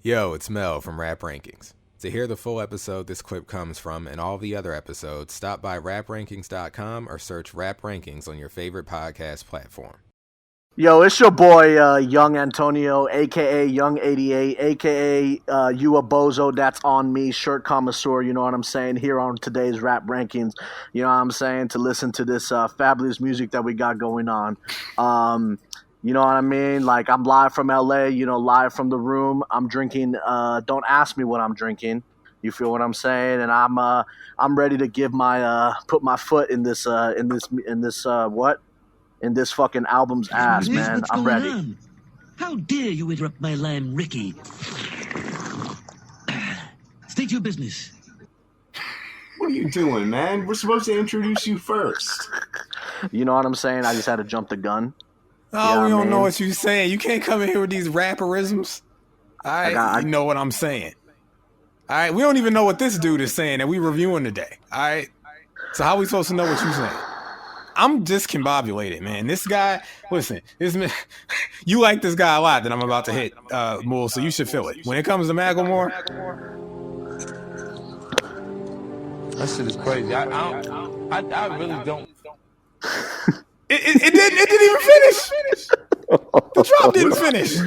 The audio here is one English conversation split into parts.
Yo, it's Mel from Rap Rankings. To hear the full episode this clip comes from and all the other episodes, stop by raprankings.com or search Rap Rankings on your favorite podcast platform. Yo, it's your boy, Young Antonio, a.k.a. Young 88, a.k.a. You a Bozo, that's on me, shirt connoisseur, you know what I'm saying, here on today's Rap Rankings, you know what I'm saying, to listen to this fabulous music that we got going on. You know what I mean? Like, I'm live from L.A., you know, live from the room. I'm drinking, don't ask me what I'm drinking. You feel what I'm saying? And I'm ready to give my, put my foot in this fucking album's ass, man. I'm ready. On? How dare you interrupt my line, Ricky? State your business. What are you doing, man? We're supposed to introduce you first. You know what I'm saying? I just had to jump the gun. Oh, we don't know what you're saying. You can't come in here with these rapperisms. All right, you know what I'm saying. All right, we don't even know what this dude is saying that we reviewing today. All right, so how are we supposed to know what you're saying? I'm discombobulated, man. This guy, listen, you like this guy a lot that I'm about to hit, Moulz, so you should feel it. When it comes to Macklemore, that shit is crazy. I really don't. It didn't even finish. The drop didn't finish.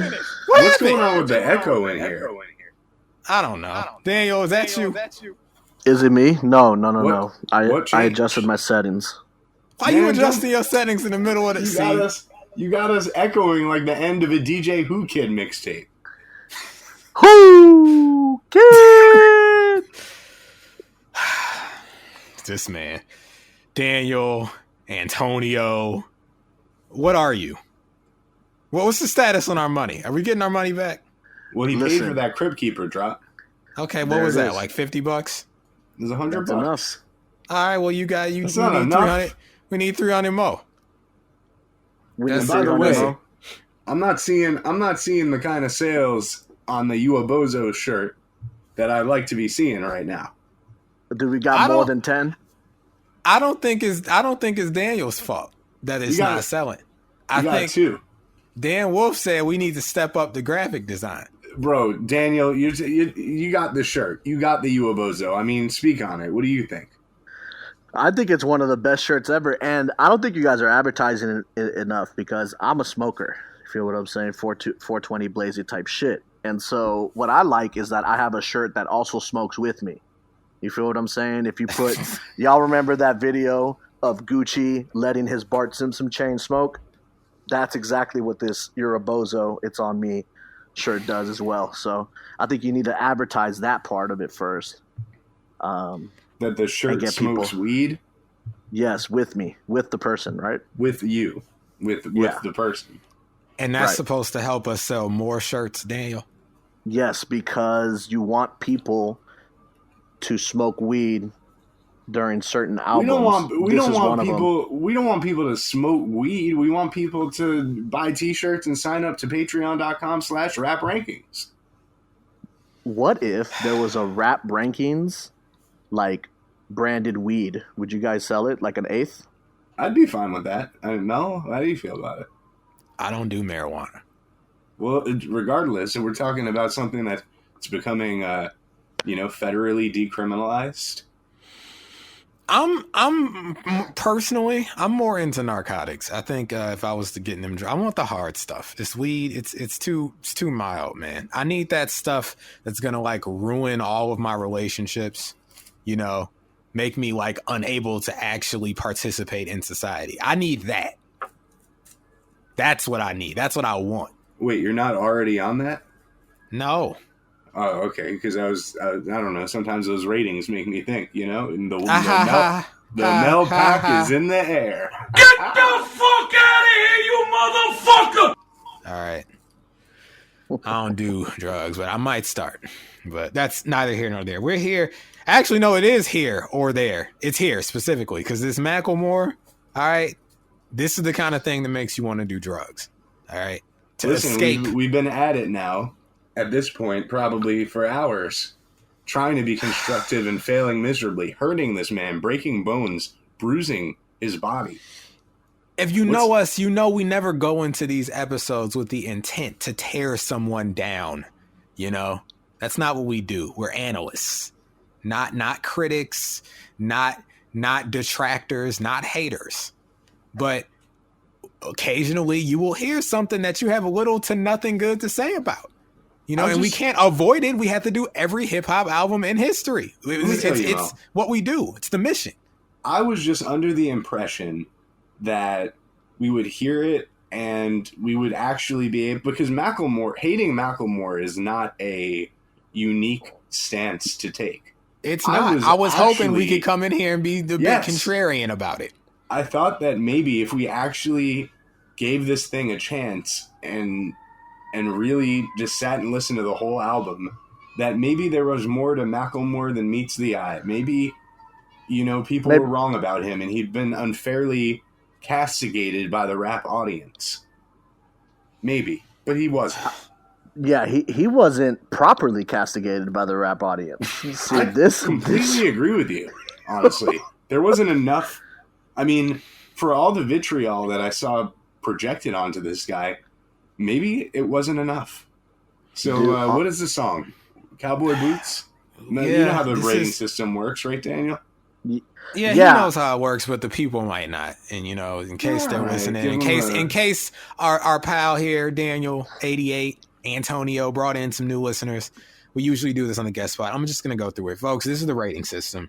What's going on with the echo in here? I don't know. Daniel, is that you? Is it me? No. I adjusted my settings. Why you adjusting your settings in the middle of the scene? You got us echoing like the end of a DJ Who Kid mixtape. Who Kid? This man, Daniel, Antonio, what are you? What's the status on our money? Are we getting our money back? Well, he paid for that Crib Keeper drop. Okay, what was that? Like $50? It was $100. Enough. All right, well, you need 300. We need 300 more. And by the way, I'm not seeing the kind of sales on the You a Bozo shirt that I'd like to be seeing right now. Do we got more than 10? I don't think it's Daniel's fault that it's not selling. I think two. Dan Wolf said we need to step up the graphic design. Bro, Daniel, you got the shirt. You got the You a Bozo. I mean, speak on it. What do you think? I think it's one of the best shirts ever, and I don't think you guys are advertising it enough because I'm a smoker. You feel what I'm saying? 420 blazy type shit. And so what I like is that I have a shirt that also smokes with me. You feel what I'm saying? If you put – y'all remember that video of Gucci letting his Bart Simpson chain smoke? That's exactly what this You're a Bozo, It's on Me shirt does as well. So I think you need to advertise that part of it first. That the shirt smokes weed? Yes, with me. With the person, right? With you. With the person. And that's supposed to help us sell more shirts, Daniel? Yes, because you want people to smoke weed during certain albums. We don't want people to smoke weed. We want people to buy t-shirts and sign up to patreon.com/raprankings. What if there was a Rap Rankings like branded weed? Would you guys sell it like an eighth? I'd be fine with that. Mel, how do you feel about it? I don't do marijuana. Well, regardless, and we're talking about something that's becoming, federally decriminalized. I'm personally, I'm more into narcotics. I think if I was to get them, I want the hard stuff. This weed, it's too mild, man. I need that stuff that's gonna like ruin all of my relationships. You know, make me like unable to actually participate in society. I need that. That's what I need. That's what I want. Wait, you're not already on that? No. Oh, okay. Because I don't know. Sometimes those ratings make me think, and the Mel pack is in the air. Get the fuck out of here, you motherfucker! All right. I don't do drugs, but I might start. But that's neither here nor there. We're here. Actually, no, it is here or there. It's here specifically because this Macklemore, all right, this is the kind of thing that makes you want to do drugs, all right? To escape. We've been at it now, at this point, probably for hours, trying to be constructive and failing miserably, hurting this man, breaking bones, bruising his body. If you know us, you know we never go into these episodes with the intent to tear someone down. You know, that's not what we do. We're analysts, not critics, not detractors, not haters. But occasionally you will hear something that you have little to nothing good to say about. You know, and we can't avoid it. We have to do every hip hop album in history. It's what we do. It's the mission. I was just under the impression that we would hear it and we would actually be able, because hating Macklemore is not a unique stance to take. It's not. I was hoping we could come in here and be the bit contrarian about it. I thought that maybe if we actually gave this thing a chance and really just sat and listened to the whole album, that maybe there was more to Macklemore than meets the eye. Maybe, you know, people were wrong about him and he'd been unfairly castigated by the rap audience. Maybe, but he wasn't. Yeah, he wasn't properly castigated by the rap audience. See, I completely agree with you, honestly. There wasn't enough. I mean, for all the vitriol that I saw projected onto this guy, maybe it wasn't enough. So what is the song? Cowboy Boots? Yeah, you know how the rating system works, right, Daniel? Yeah, he knows how it works, but the people might not. And, you know, in case they're listening, in case our pal here, Daniel 88, Antonio, brought in some new listeners, we usually do this on the guest spot. I'm just going to go through it. Folks, this is the rating system.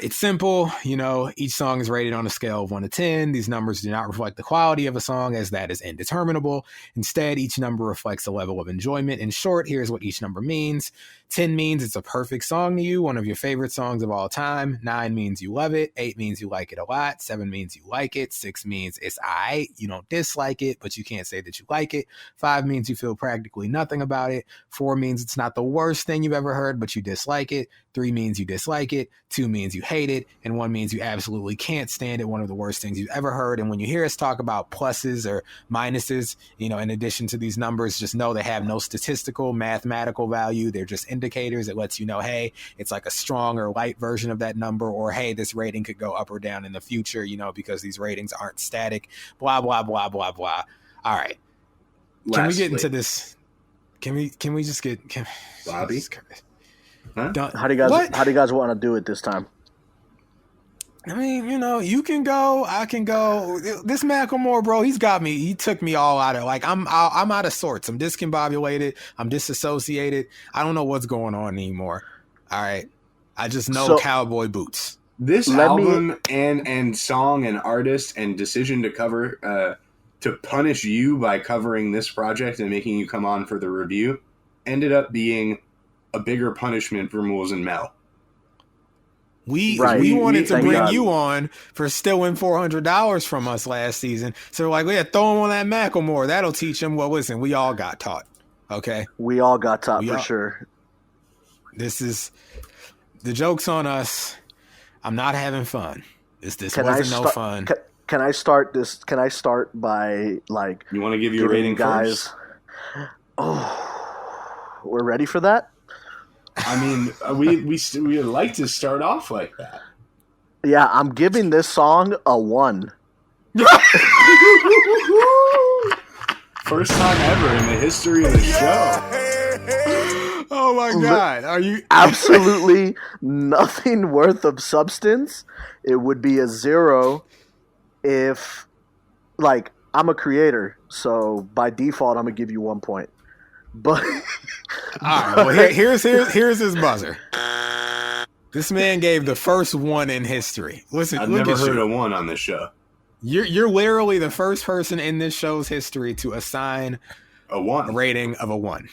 It's simple. You know, each song is rated on a scale of 1 to 10. These numbers do not reflect the quality of a song, as that is indeterminable. Instead, each number reflects a level of enjoyment. In short, here's what each number means. 10 means it's a perfect song to you, one of your favorite songs of all time. 9 means you love it. 8 means you like it a lot. 7 means you like it. 6 means it's aight. You don't dislike it, but you can't say that you like it. 5 means you feel practically nothing about it. 4 means it's not the worst thing you've ever heard, but you dislike it. 3 means you dislike it. 2 means you hate it. And 1 means you absolutely can't stand it, one of the worst things you've ever heard. And when you hear us talk about pluses or minuses, you know, in addition to these numbers, just know they have no statistical, mathematical value. They're just indicators. It lets you know, hey, it's like a strong or light version of that number, or hey, this rating could go up or down in the future, you know, because these ratings aren't static, blah, blah, blah, blah, blah. All right. Can we get into this? Can we just get Bobby? Huh? How do you guys want to do it this time? I mean, you know, you can go, I can go. This Macklemore, bro, he's got me. He took me all out of, like, I'm out of sorts. I'm discombobulated. I'm disassociated. I don't know what's going on anymore. All right. I just know Cowboy Boots. This album and song and artist and decision to cover, to punish you by covering this project and making you come on for the review ended up being a bigger punishment for Moulz Mel. We wanted to bring you on for stealing $400 from us last season. So we're like, yeah, throw him on that Macklemore. That'll teach him. Well, listen, we all got taught. Okay? We all got taught sure. This is the joke's on us. I'm not having fun. This wasn't no fun. Can I start this? Can I start by, like, you want to give your rating guys first? Oh, we're ready for that? I mean, we like to start off like that. Yeah, I'm giving this song a 1. First time ever in the history of the show. Oh my God. Are you absolutely nothing worth of substance? It would be a 0 if, like, I'm a creator, so by default I'm gonna give you 1 point. But all right, well, here's his buzzer. This man gave the first 1 in history. Listen, I've never heard a 1 on this show. You're literally the first person in this show's history to assign a rating of a 1.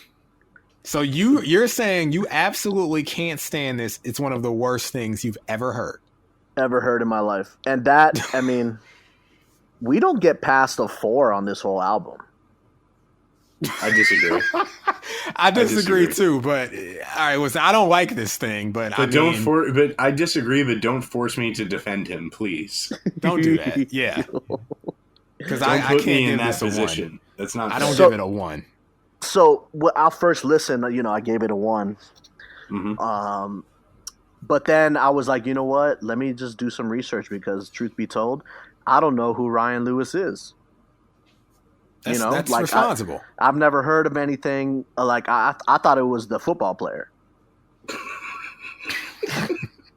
So you're saying you absolutely can't stand this. It's one of the worst things you've ever heard. Ever heard in my life. And that, I mean, we don't get past a 4 on this whole album. I disagree. I disagree too, but all right, listen, I don't like this thing, but I disagree, but don't force me to defend him, please. Don't do that. Yeah. Because I can't give this a 1. That's not. I don't give it a 1. So I'll first listen. You know, I gave it a 1. Mm-hmm. But then I was like, you know what? Let me just do some research because, truth be told, I don't know who Ryan Lewis is. That's like responsible. I've never heard of anything like I thought it was the football player.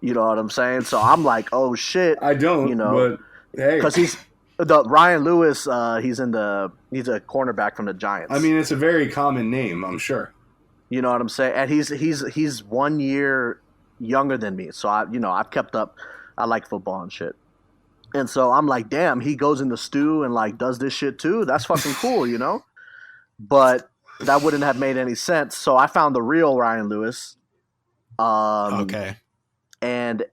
You know what I'm saying? So I'm like, oh shit. I don't, but hey, because he's the Ryan Lewis. He's a cornerback from the Giants. I mean, it's a very common name, I'm sure. You know what I'm saying? And he's 1 year younger than me. So I've kept up. I like football and shit. And so I'm like, damn, he goes in the stew and like does this shit too. That's fucking cool, you know? But that wouldn't have made any sense. So I found the real Ryan Lewis. Okay. And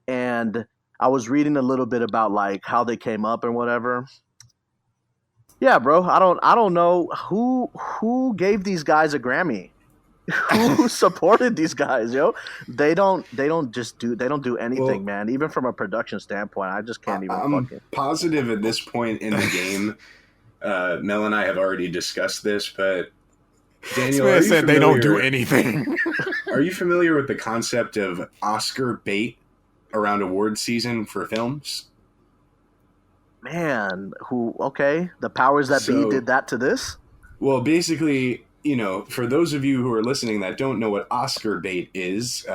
I was reading a little bit about like how they came up and whatever. Yeah, bro. I don't know who gave these guys a Grammy. Who supported these guys, yo? They don't do anything, man. Even from a production standpoint, I just can't even. I'm positive at this point in the game, Mel and I have already discussed this, but Daniel, this man said they don't do anything. Are you familiar with the concept of Oscar bait around award season for films? Man, the powers that be did that to this? Well, basically, for those of you who are listening that don't know what Oscar bait is,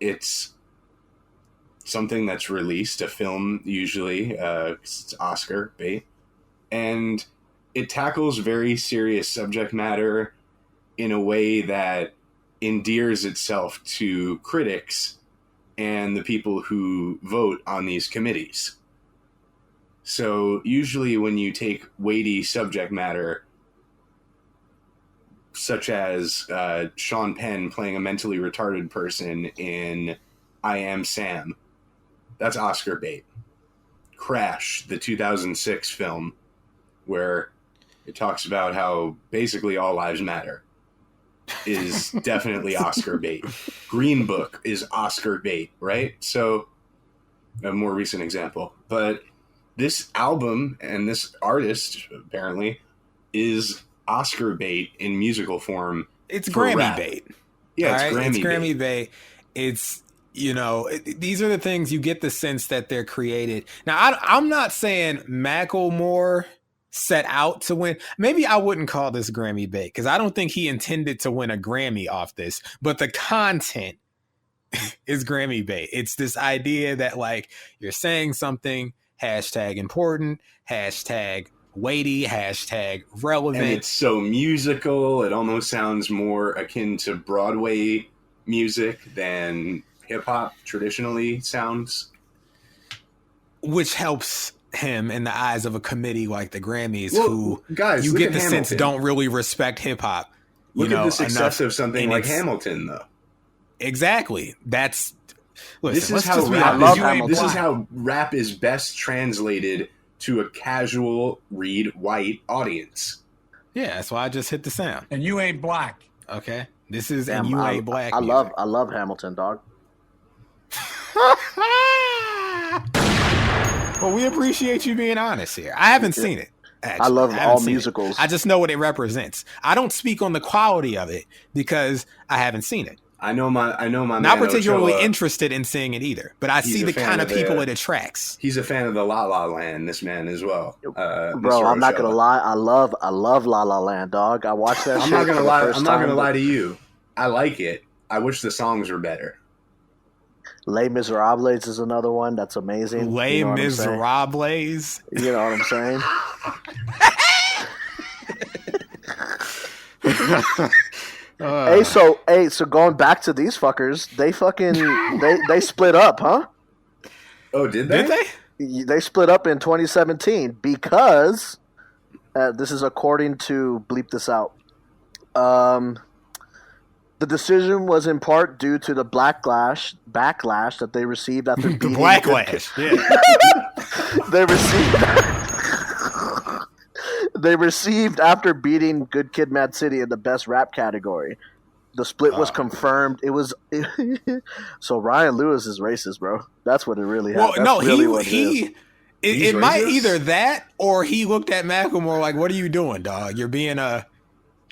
it's something that's released, a film usually, it's Oscar bait, and it tackles very serious subject matter in a way that endears itself to critics and the people who vote on these committees. So usually when you take weighty subject matter, such as Sean Penn playing a mentally retarded person in I Am Sam, that's Oscar bait. Crash, the 2006 film, where it talks about how basically all lives matter, is definitely Oscar bait. Green Book is Oscar bait, right? So, a more recent example. But this album and this artist, apparently, is Oscar bait in musical form. It's Grammy rap. bait. Yeah, it's Grammy Grammy bait. bait. It's, these are the things you get the sense that they're created. Now, I'm not saying Macklemore set out to win. Maybe I wouldn't call this Grammy bait because I don't think he intended to win a Grammy off this, but the content is Grammy bait. It's this idea that like you're saying something, hashtag important, hashtag weighty, hashtag relevant. And it's so musical. It almost sounds more akin to Broadway music than hip hop traditionally sounds. Which helps him in the eyes of a committee like the Grammys, who guys, you get the sense don't really respect hip hop. Look at the success of something like Hamilton, though. Exactly. This is how rap is best translated to a casual read white audience. Yeah, that's why I just hit the sound. And you ain't black. Okay. This is and you ain't black. I love Hamilton, dog. Well, we appreciate you being honest here. I haven't seen it. Actually. I love all musicals. I just know what it represents. I don't speak on the quality of it because I haven't seen it. I know my not particularly Ochoa, interested in seeing it either, but I see the kind of people it attracts. He's a fan of the La La Land, this man as well. Bro, I'm not gonna lie. I love La La Land, dog. I watched that. I'm not gonna lie to you. I like it. I wish the songs were better. Les Miserables is another one that's amazing. Les Miserables. You know what I'm saying? So going back to these fuckers, they split up, huh? Oh, did they? Did they? They split up in 2017 because this is according to Bleep This Out. The decision was in part due to the backlash that they received after beating the backlash. They received after beating Good Kid, Mad City in the best rap category. The split was confirmed. So Ryan Lewis is racist, bro. That's what it really happened. Well, no, it might either that or he looked at Macklemore like, "What are you doing, dog? You're being a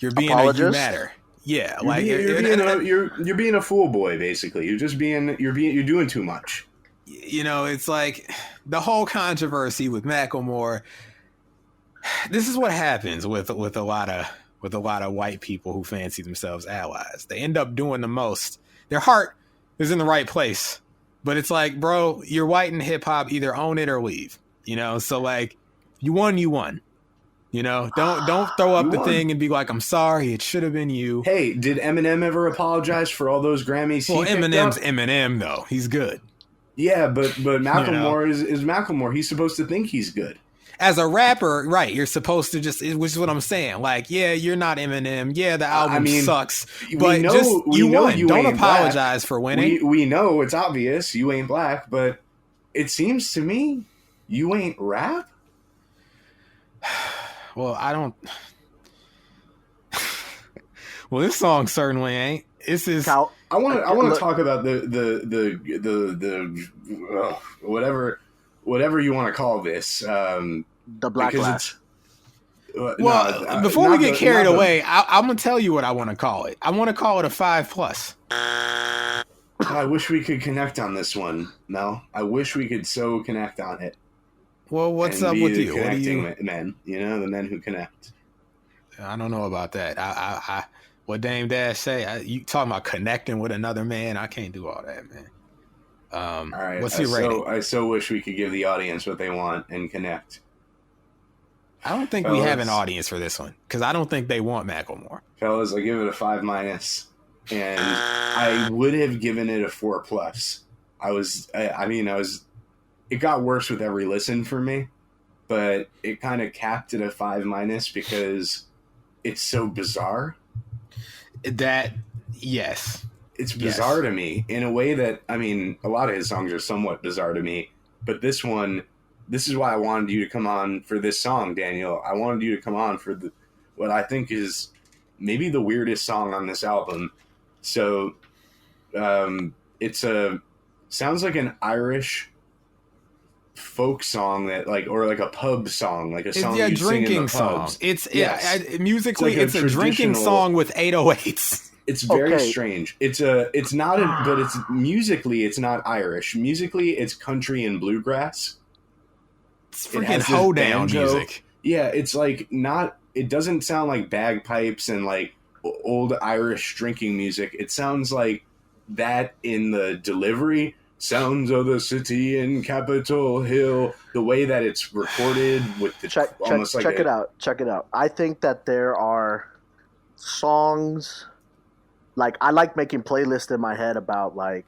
you matter." Yeah, you're being a fool boy, basically. You're doing too much. It's like the whole controversy with Macklemore. This is what happens with a lot of white people who fancy themselves allies. They end up doing the most. Their heart is in the right place, but it's like, bro, you're white in hip hop. Either own it or leave. You know, so like, you won. You know, don't throw up the thing and be like, I'm sorry, it should have been you. Hey, did Eminem ever apologize for all those Grammys? Well, Eminem's Eminem though. He's good. Yeah, but Macklemore is Macklemore. He's supposed to think he's good. As a rapper, right, you're supposed to which is what I'm saying. Like, yeah, you're not Eminem. Yeah, the album sucks. But you won. Don't apologize for winning. We know it's obvious you ain't black, but it seems to me you ain't rap. Well, I don't. Well, this song certainly ain't. This is. I want to talk about the whatever you want to call this. The backlash. Before we get carried away, I'm gonna tell you what I want to call it. I want to call it a 5+. I wish we could connect on this one, Mel. I wish we could so connect on it. Well, what's up with you? What are you? Men, you know, the men who connect. I don't know about that. I what Dame Dash say? You talking about connecting with another man? I can't do all that, man. All right. What's your rating? I so wish we could give the audience what they want and connect. I don't think we have an audience for this one because I don't think they want Macklemore. Fellas, I give it a 5-, and I would have given it a 4+. It got worse with every listen for me, but it kind of capped at a 5- because it's so bizarre. Yes. It's bizarre to me in a way that, I mean, a lot of his songs are somewhat bizarre to me, but this is why I wanted you to come on for this song, Daniel. I wanted you to come on for what I think is maybe the weirdest song on this album. So, sounds like an Irish folk song or like a pub song, like a song you sing in the pubs. Musically, it's a drinking song with 808s. It's very strange. But it's musically, it's not Irish. Musically, it's country and bluegrass. It's freaking hoedown music. Yeah, it's like it doesn't sound like bagpipes and like old Irish drinking music. It sounds like that in the delivery. Sounds of the city in Capitol Hill. The way that it's recorded with the check it out. I think that there are songs. Like, I like making playlists in my head about like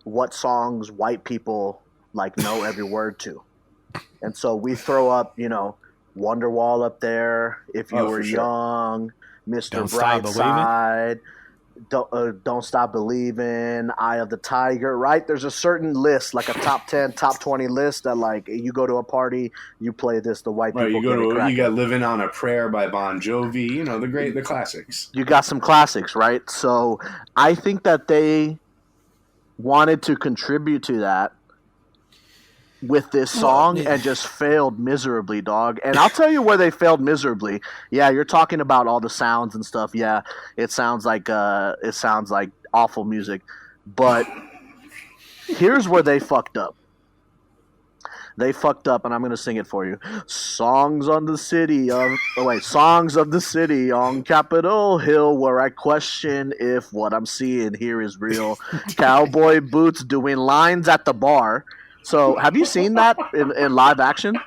what songs white people like know every word to, and so we throw up, you know, Wonderwall up there. If You Were Young, Mr. Brightside, Don't Stop Believing, Eye of the Tiger. Right? There's a certain list, like a top 10, top 20 list that like you go to a party, you play this. The white people. You got Living on a Prayer by Bon Jovi. You know, the classics. You got some classics, right? So I think that they wanted to contribute to that with this song and just failed miserably, dog. And I'll tell you where they failed miserably. Yeah, you're talking about all the sounds and stuff. Yeah, it sounds like awful music. But here's where they fucked up. They fucked up, and I'm gonna sing it for you. Songs of the city on Capitol Hill, where I question if what I'm seeing here is real. Cowboy Boots doing lines at the bar. So, have you seen that in live action?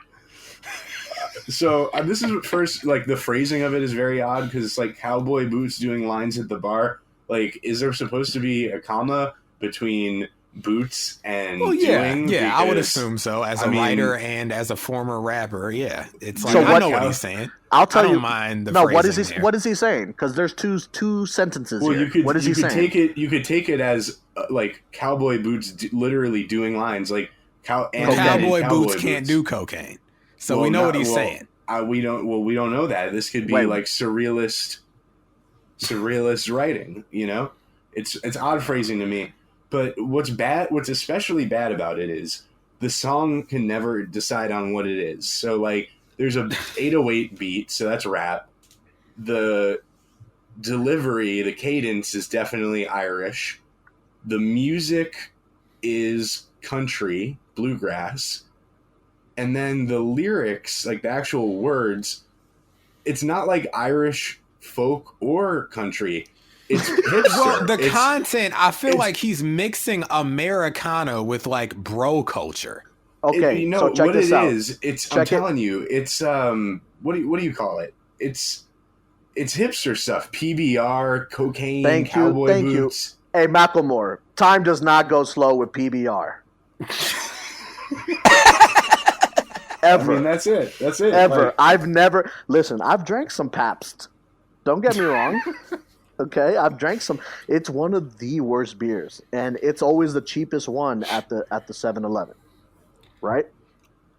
So, this is first, like, the phrasing of it is very odd because it's like Cowboy Boots doing lines at the bar. Like, is there supposed to be a comma between boots and doing? Yeah, I would assume so. As a writer and as a former rapper, yeah. It's like, I know what he's saying. I'll tell you. I don't mind the phrasing what is he saying? Because there's two sentences here. What is he saying? You could take it as, like, Cowboy Boots literally doing lines, like, Cowboy Boots can't do cocaine, so we know what he's saying. We don't know that. This could be like surrealist writing. You know, it's odd phrasing to me. But what's especially bad about it is the song can never decide on what it is. So like, there's a 808 beat, so that's rap. The delivery, the cadence is definitely Irish. The music is country, bluegrass, and then the lyrics, like the actual words, it's not like Irish folk or country. It's hipster. Well, the content, I feel like he's mixing Americana with like bro culture. Okay, you know so check what this it out. is. I'm telling you, it's what do you call it? It's hipster stuff. PBR, cocaine, cowboy boots. Hey, Macklemore, time does not go slow with PBR. Ever. I mean, that's it. That's it. Ever. Like, I've drank some Pabst. Don't get me wrong. Okay, I've drank some. It's one of the worst beers, and it's always the cheapest one at the 7-Eleven, right?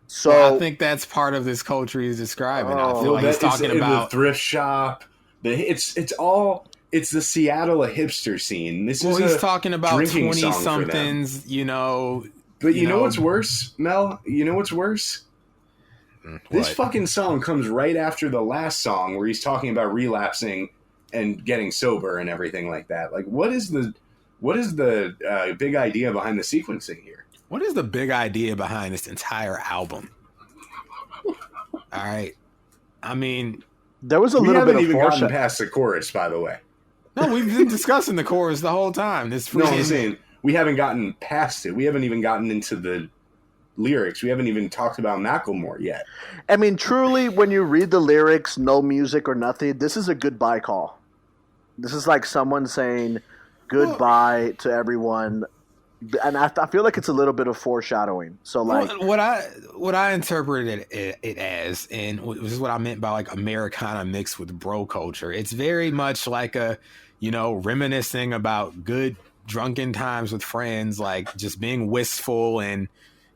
So well, I think that's part of this culture he's describing. I feel like he's talking about the thrift shop. It's the Seattle hipster scene. He's talking about 20-somethings, you know. But you know what's worse, Mel? You know what's worse? This fucking song comes right after the last song where he's talking about relapsing and getting sober and everything like that. Like, what is the big idea behind the sequencing here? What is the big idea behind this entire album? All right, I mean, there was a little bit of even gotten past the chorus, by the way. No, we've been discussing the chorus the whole time. No, I'm saying we haven't gotten past it. We haven't even gotten into the lyrics. We haven't even talked about Macklemore yet. I mean, truly, when you read the lyrics, no music or nothing, this is a goodbye call. This is like someone saying goodbye to everyone, and I feel like it's a little bit of foreshadowing. So, like, what I interpreted it as, and this is what I meant by like Americana mixed with bro culture. It's very much like a, reminiscing about good drunken times with friends, like just being wistful and,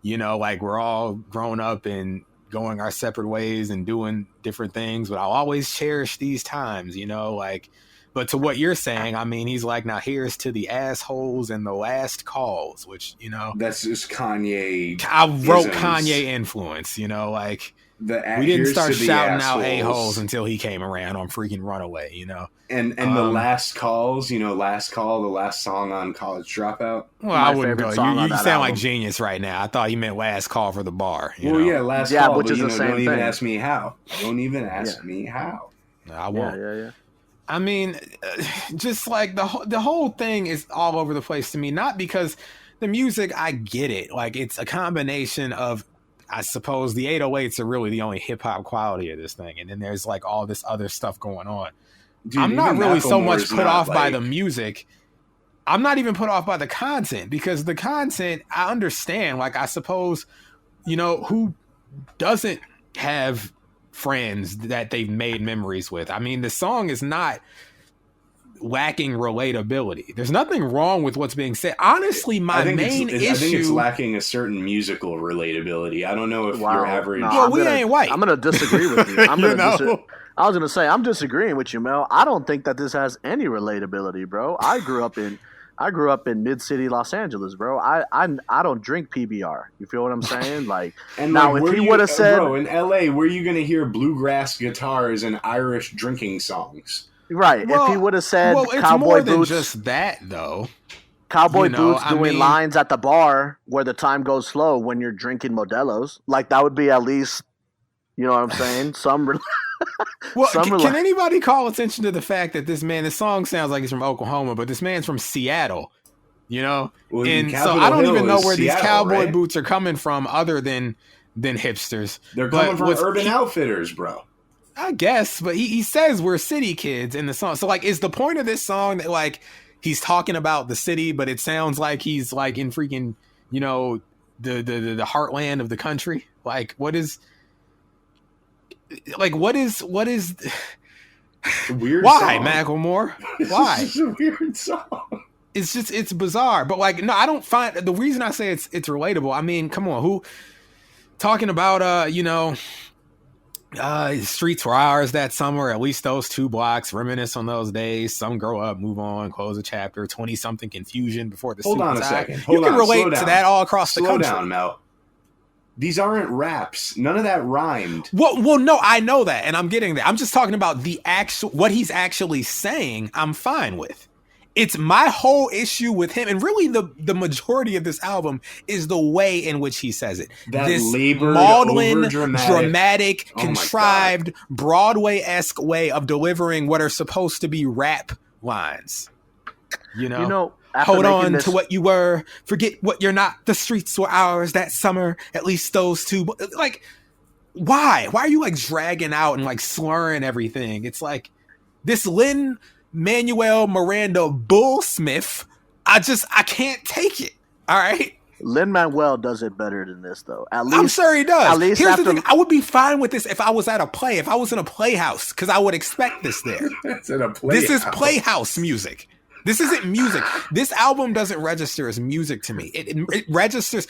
like we're all grown up and going our separate ways and doing different things, but I'll always cherish these times, like. But to what you're saying, I mean, he's like, now here's to the assholes and the last calls, which, that's just Kanye. I wrote Kanye influence, like we didn't start shouting out a-holes until he came around on freaking Runaway, And the last calls, last call, the last song on College Dropout. Well, I wouldn't go. You sound like genius right now. I thought you meant last call for the bar. Yeah, last call, which but, is the same don't thing. even ask me how. Don't even ask me how. I won't. Yeah. I mean, just like the whole thing is all over the place to me. Not because the music, I get it. Like, it's a combination of, I suppose, the 808s are really the only hip hop quality of this thing, and then there's like all this other stuff going on. Dude, I'm not really so much put off by the music. I'm not even put off by the content, because the content, I understand. Like, I suppose, who doesn't have friends that they've made memories with? I mean, the song is not lacking relatability. There's nothing wrong with what's being said. Honestly, my main issue, I think it's lacking a certain musical relatability. I don't know if your average. No, we ain't white. I'm gonna disagree with you. I was gonna say I'm disagreeing with you, Mel. I don't think that this has any relatability, bro. I grew up in mid-city Los Angeles, bro. I don't drink PBR. You feel what I'm saying? Like, and now like, if he would have said, bro, in LA, where are you gonna hear bluegrass guitars and Irish drinking songs? Right. Well, if he would have said it's Cowboy more Boots, than just that, though. Cowboy Boots doing lines at the bar where the time goes slow when you're drinking Modelo's, like that would be at least, you know what I'm saying? Well, can anybody call attention to the fact that this song sounds like he's from Oklahoma, but this man's from Seattle, Well, and Capitol so I don't Hill even know where Seattle, these cowboy right? boots are coming from other than hipsters. They're coming from Urban Outfitters, bro. I guess, but he says we're city kids in the song. So, like, is the point of this song that, like, he's talking about the city, but it sounds like he's, like, in freaking, the heartland of the country? Like, what is... Like, what is weird why, song. Macklemore? Why? It's a weird song. It's bizarre. But, like, no, I don't find... The reason I say it's relatable, I mean, come on, who... Talking about, streets were ours that summer, at least those 2 blocks, reminisce on those days. Some grow up, move on, close a chapter, 20-something confusion before the Hold suit on a tie. second. You can relate to that all across the country. Slow down, Mel. These aren't raps. None of that rhymed. Well, no, I know that, and I'm getting there. I'm just talking about the what he's actually saying. I'm fine with. It's my whole issue with him, and really the majority of this album is the way in which he says it. That this labored, maudlin, over-dramatic, dramatic, oh my contrived, Broadway-esque way of delivering what are supposed to be rap lines. You know, hold on to what you were, forget what you're not. The streets were ours that summer. At least those two. Like, why? Why are you like dragging out and like slurring everything? It's like this Lin-Manuel Miranda bullsmith. I can't take it. All right. Lin-Manuel does it better than this, though. At least, I'm sure he does. At least Here's the thing. I would be fine with this if I was at a play, if I was in a playhouse, because I would expect this there. It's in a playhouse. This is playhouse music. This isn't music. This album doesn't register as music to me. It registers,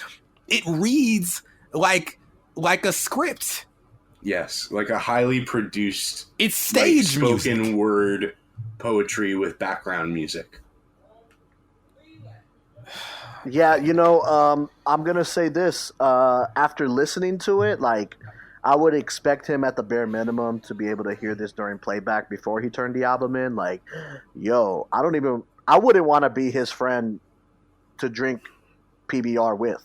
it reads like a script. Yes, like a highly produced, it's stage spoken music. word poetry with background music. Yeah, I'm gonna say this. After listening to it, like, I would expect him at the bare minimum to be able to hear this during playback before he turned the album in. Like, yo, I wouldn't want to be his friend to drink PBR with.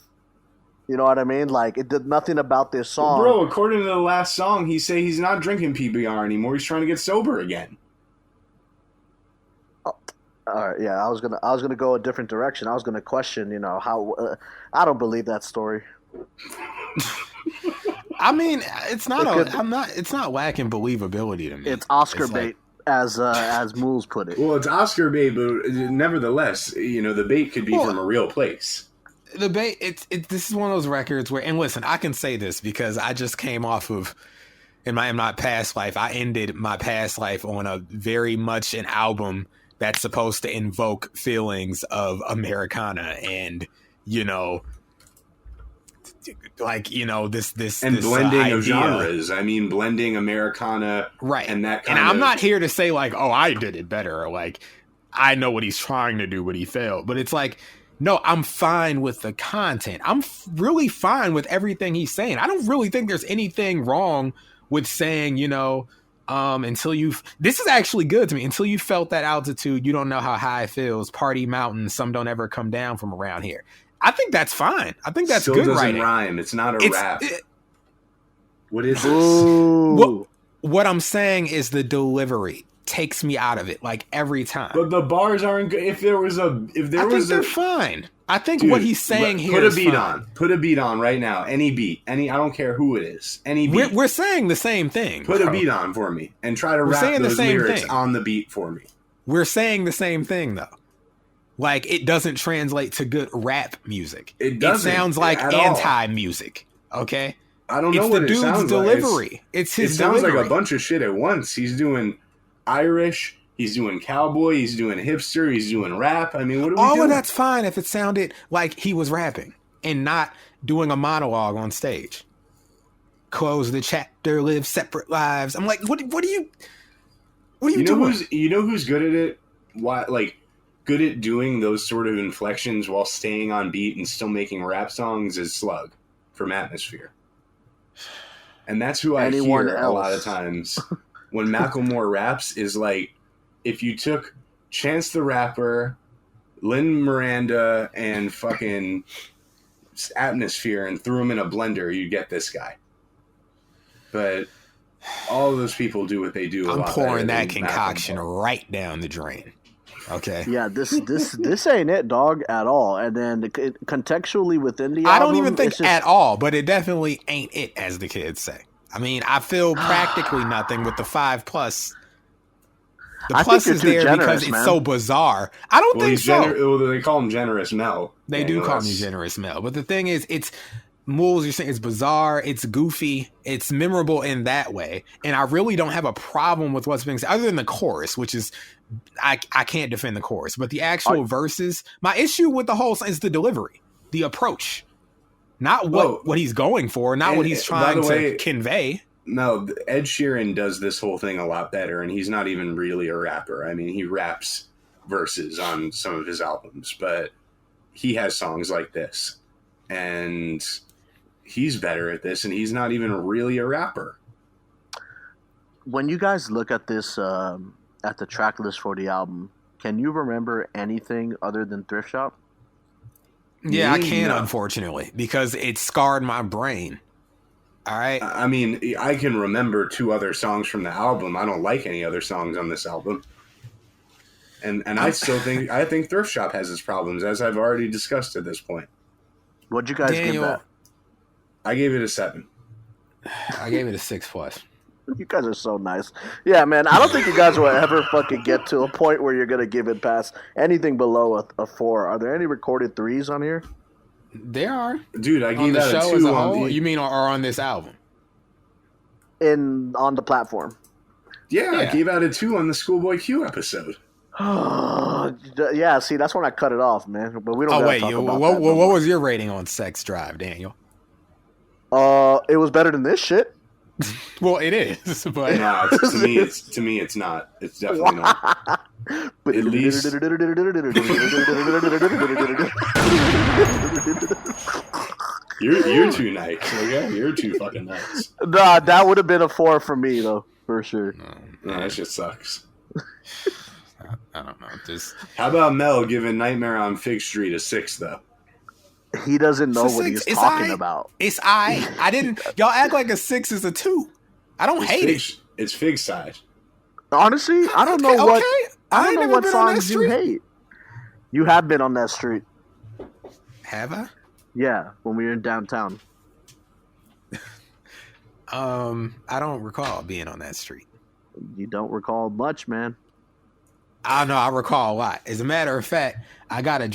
You know what I mean? Like, it did nothing about this song. Bro, according to the last song, he say he's not drinking PBR anymore. He's trying to get sober again. All right, yeah, I was gonna go a different direction. I was gonna question, how. I don't believe that story. I mean, it's not lacking believability to me. It's Oscar bait, as Moulz put it. Well, it's Oscar bait, but nevertheless, the bait could be from a real place. The bait, this is one of those records where, and listen, I can say this because I just came off of in my past life. I ended my past life on a very much an album that's supposed to invoke feelings of Americana and this and blending idea of genres. I mean, blending Americana, right? And that and I'm not here to say like, oh, I did it better, or like I know what he's trying to do, but he failed. But it's like, no, I'm fine with the content. I'm really fine with everything he's saying. I don't really think there's anything wrong with saying, this is actually good to me. Until you felt that altitude, you don't know how high it feels. Party mountains, some don't ever come down from around here. I think that's fine. I think that's still good doesn't writing. Rhyme. It's not a rap. What is this? What I'm saying is the delivery takes me out of it like every time. But the bars aren't good. They're fine. I think what he's saying here is fine. Put a beat on right now. Any beat. I don't care who it is. Any beat. We're saying the same thing. Put a beat on for me and try to rap those lyrics on the beat for me. We're saying the same thing though. Like, it doesn't translate to good rap music. It doesn't. It sounds like anti-music. Okay? I don't know what it sounds like. It's the dude's delivery. It's his delivery. It sounds like a bunch of shit at once. He's doing Irish. He's doing cowboy. He's doing hipster. He's doing rap. I mean, what are we doing? All of that's fine if it sounded like he was rapping and not doing a monologue on stage. Close the chapter, live separate lives. I'm like, what are you doing? Who's good at it? Why, good at doing those sort of inflections while staying on beat and still making rap songs is Slug from Atmosphere. And that's who I hear a lot of times when Macklemore raps is like, if you took Chance the Rapper, Lin Miranda, and fucking Atmosphere and threw them in a blender, you get this guy. But all of those people do what they do. I'm pouring that concoction right down the drain. Okay. Yeah, this ain't it, dog, at all. And then contextually within the album, I don't even think at all, but it definitely ain't it, as the kids say. I mean, I feel practically nothing with the 5+. The plus is there because it's so bizarre. I don't think so. They call him Generous Mel. They do call me Generous Mel. But the thing is, it's Moulz, you're saying it's bizarre, it's goofy, it's memorable in that way. And I really don't have a problem with what's being said, other than the chorus, which is, I can't defend the chorus. But the actual verses, my issue with the whole thing is the delivery, the approach. Not what he's going for, not what he's trying to convey. No, Ed Sheeran does this whole thing a lot better, and he's not even really a rapper. I mean, he raps verses on some of his albums, but he has songs like this. And he's better at this, and he's not even really a rapper. When you guys look at this, at the track list for the album, can you remember anything other than Thrift Shop? Yeah, I can, No. unfortunately, because it scarred my brain. All right. I mean, I can remember 2 other songs from the album. I don't like any other songs on this album. And I still think Thrift Shop has its problems, as I've already discussed at this point. What'd you guys give that? I gave it a 7. I gave it a 6+. You guys are so nice. Yeah, man, I don't think you guys will ever fucking get to a point where you're going to give it past anything below a 4. Are there any recorded 3s on here? There are. Dude, I On gave the that a show 2 as a on whole? the... You mean or on this album? On the platform. Yeah, I Yeah. gave out a 2 on the Schoolboy Q episode. Yeah, see, that's when I cut it off, man. But we don't Oh, gotta wait. talk about What that no more. was your rating on Sex Drive, Daniel? It was better than this shit. Well, it is, but No, to me, it's not. It's definitely not. At least- You're too nice. Okay, you're too fucking nice. Nah, that would have been a 4 for me, though, for sure. No, that shit sucks. I don't know. Just How about Mel giving Nightmare on Fig Street a 6 though? He doesn't know It's a what 6. he's It's talking aight. about. It's I didn't. Y'all act like a 6 is a 2. I don't hate it. It's Fig Side. Honestly, I don't know Okay, what. okay. I ain't don't know never what been on that songs you street. hate. You have been on that street. Have I? Yeah, when we were in downtown. I don't recall being on that street. You don't recall much, man. I know I recall a lot. As a matter of fact, I got a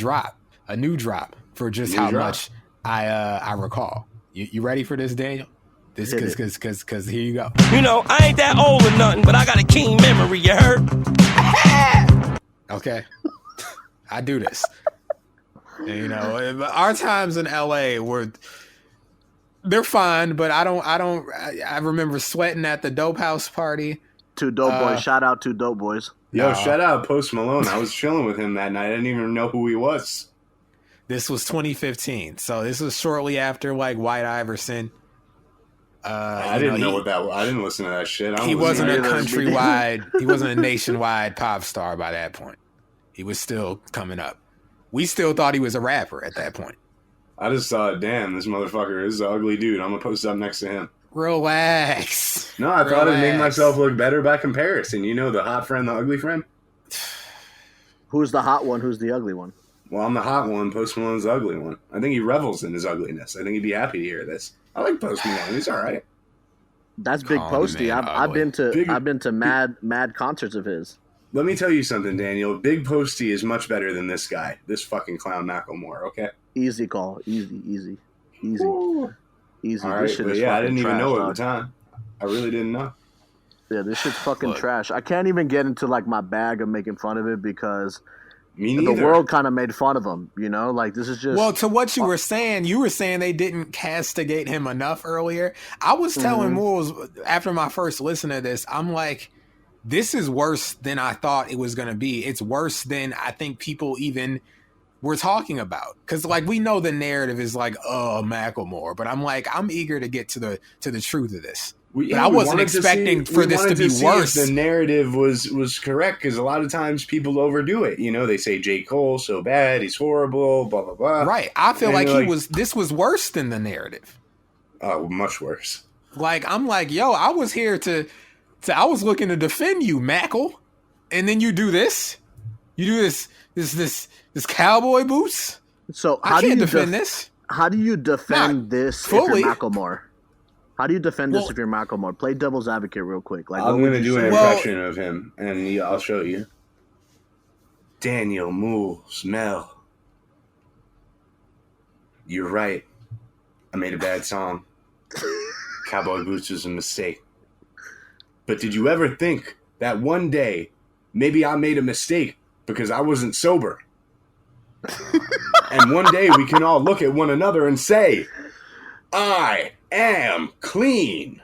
new drop for just New how drop. much I recall. You ready for this, Daniel? This Hit it. cause here you go. You know, I ain't that old or nothing, but I got a keen memory, you heard? Okay. I do this. And, you know, our times in LA they're fine, but I remember sweating at the Dope House party. Two dope boys. Shout out to dope boys. Yo, No. shout out Post Malone. I was chilling with him that night. I didn't even know who he was. This was 2015. So this was shortly after like White Iverson. I didn't know what that was. I didn't listen to that shit. He wasn't a either. countrywide, he wasn't a nationwide pop star by that point. He was still coming up. We still thought he was a rapper at that point. I just thought, damn, this motherfucker is an ugly dude. I'm gonna post up next to him. Relax. No, I thought I'd make Relax. myself look better by comparison. You know, the hot friend, the ugly friend. Who's the hot one? Who's the ugly one? Well, I'm the hot one. Post Malone's the ugly one. I think he revels in his ugliness. I think he'd be happy to hear this. I like Post Malone. He's all right. That's Big Call the Posty. man I've ugly. been to mad concerts of his. Let me tell you something, Daniel. Big Posty is much better than this guy, this fucking clown Macklemore. Okay. Easy call. Easy. All This right, shit but is yeah, I fucking didn't even trash, know at dog. the time. I really didn't know. Yeah, this shit's fucking Look. trash. I can't even get into like my bag of making fun of it because Me neither. the world kind of made fun of him. You know, like this is just. Well, to what you were saying they didn't castigate him enough earlier. I was telling Moulz after my first listen to this, I'm like, this is worse than I thought it was going to be. It's worse than I think people even were talking about. Because, like, we know the narrative is like, oh, Macklemore. But I'm like, I'm eager to get to the truth of this. But I wasn't expecting for this to be worse. If the narrative was correct, because a lot of times people overdo it. You know, they say J. Cole so bad, he's horrible, blah blah blah. Right. I feel And like you're like, this was worse than the narrative. Oh, much worse. Like, I'm like, yo, I was here I was looking to defend you, Mackle. And then you do this. You do this Cowboy Boots. So I how do can't you defend this. How do you defend Not this fully. if you're Macklemore? How do you defend this Well- if you're Macklemore? Play devil's advocate real quick. Like, I'm what would going to you do an say? Well- impression of him, and I'll show you. Daniel Moulz Mel. You're right. I made a bad song. Cowboy Boots was a mistake. But did you ever think that one day maybe I made a mistake because I wasn't sober? And one day we can all look at one another and say, I am clean.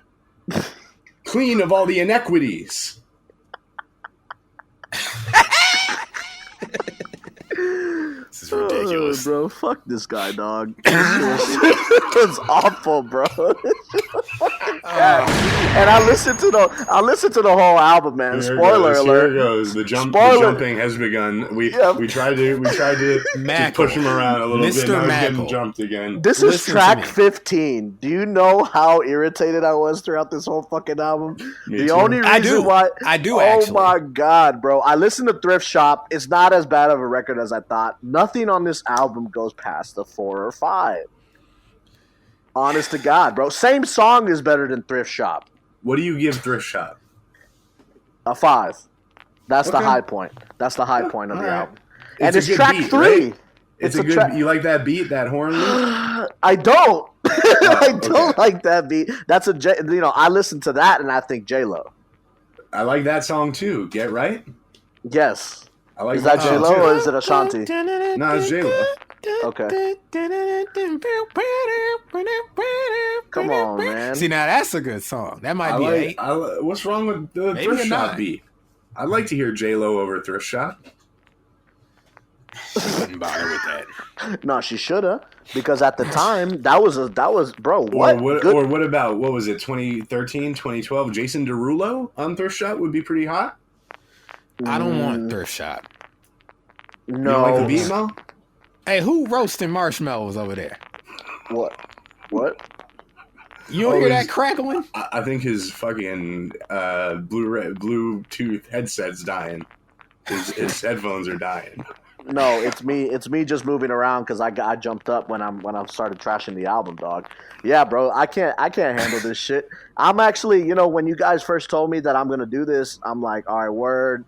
Clean of all the inequities. This is ridiculous. Oh, bro, fuck this guy, dog. This was awful, bro. And I listened to the whole album, man. Spoiler alert. Here goes. The jumping has begun. We tried to just push him around a little bit. Now he's getting jumped again. This is track 15. Do you know how irritated I was throughout this whole fucking album? The only reason why I do actually. Oh my god, bro. I listened to Thrift Shop. It's not as bad of a record as I thought. Nothing on this album goes past the 4 or 5. Honest to God, bro. Same song is better than Thrift Shop. What do you give Thrift Shop? A 5. That's the high point. That's the high point of the album. And it's track beat, 3. Right? It's a good. You like that beat, that horn loop? I don't. I don't like that beat. That's I listen to that and I think J-Lo. I like that song too. Get Right? Yes. I like is that J-Lo or is it Ashanti? No, it's J-Lo. Okay. Come on, man. See, now that's a good song. That might be an 8. What's wrong with the Thrift Shop beat? I'd like to hear J-Lo over Thrift Shop. She wouldn't bother with that. No, she shoulda, because at the time that was bro. What? Or what about what was it? 2013, 2012. Jason Derulo on Thrift Shop would be pretty hot. I don't want Thrift Shop. No. You don't like the beat, Mel? Hey, who roasting marshmallows over there? What? You don't hear that crackling? I think his fucking Bluetooth headset's dying. His headphones are dying. No, it's me. It's me just moving around because I jumped up when I started trashing the album, dog. Yeah, bro, I can't handle this shit. I'm actually, when you guys first told me that I'm gonna do this, I'm like, all right, word,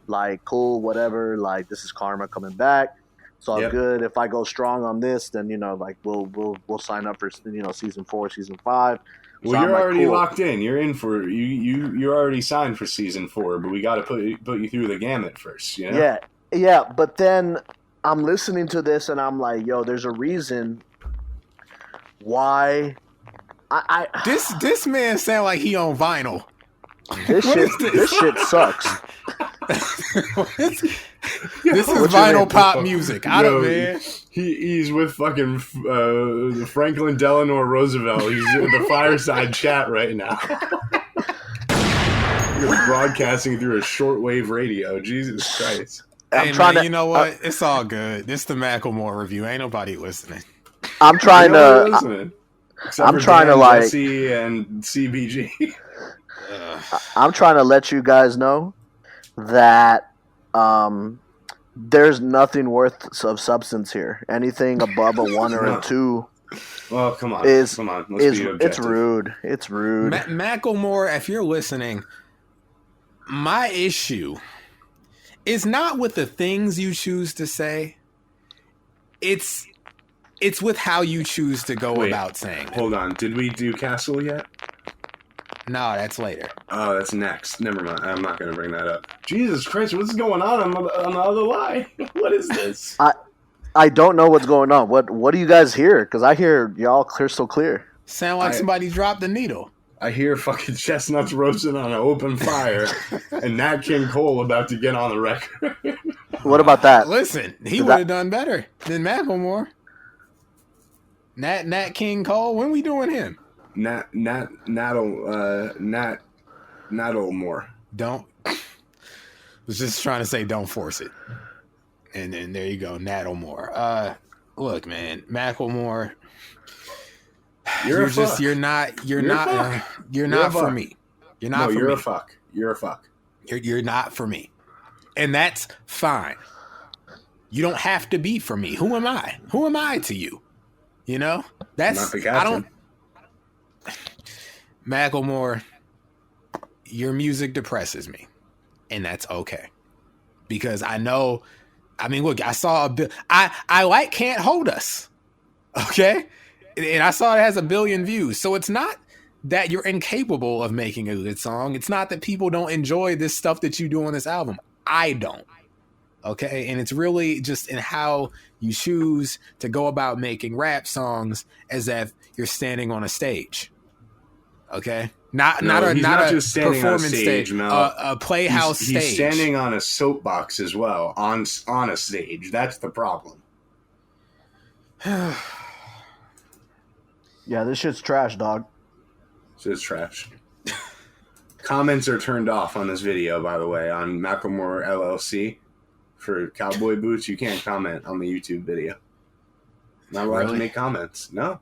like, cool, whatever. Like, this is karma coming back. So I'm good. If I go strong on this, then like we'll sign up for season 4, season 5. Well, you're already locked in. You're in for you're already signed for season 4, but we got to put you through the gamut first. You know? Yeah. But then I'm listening to this and I'm like, yo, there's a reason why. This man sound like he on vinyl. This shit sucks. This is vinyl pop music. Man. He's with fucking Franklin Delano Roosevelt. He's in the fireside chat right now. You're broadcasting through a shortwave radio. Jesus Christ. You know what? It's all good. This is the Macklemore review. Ain't nobody listening. I'm trying to Jesse and CBG. I'm trying to let you guys know that there's nothing worth of substance here. Anything above a 1 or a 2. Well, come on. It's rude. It's rude. Macklemore, if you're listening, my issue is not with the things you choose to say. It's with how you choose to go about saying it. Hold on. Did we do Castle yet? No, that's later. Oh, that's next. Never mind. I'm not going to bring that up. Jesus Christ, what's going on the other line? What is this? I don't know what's going on. What do you guys hear? Because I hear y'all crystal clear. Sound like somebody dropped the needle. I hear fucking chestnuts roasting on an open fire and Nat King Cole about to get on the record. What about that? Listen, he would have done better than Macklemore. Nat King Cole, when we doing him? Nattlemore. Don't. Was just trying to say don't force it. And then there you go, Nattlemore. Look, man, Macklemore. You're not for me. You're not for me. You're a fuck. You're not for me. And that's fine. You don't have to be for me. Who am I? Who am I to you? That's not the captain. Macklemore, your music depresses me, and that's okay, because I know. I mean, look, I saw I like Can't Hold Us, okay, and I saw it has 1 billion views. So it's not that you're incapable of making a good song. It's not that people don't enjoy this stuff that you do on this album. I don't. Okay, and it's really just in how you choose to go about making rap songs, as if you're standing on a stage. Okay, not just standing performance on a stage, Mel. A playhouse stage. He's standing on a soapbox as well, on a stage. That's the problem. Yeah, this shit's trash, dog. This is trash. Comments are turned off on this video, by the way, on Macklemore LLC for Cowboy Boots. You can't comment on the YouTube video. Not allowed to make comments. No,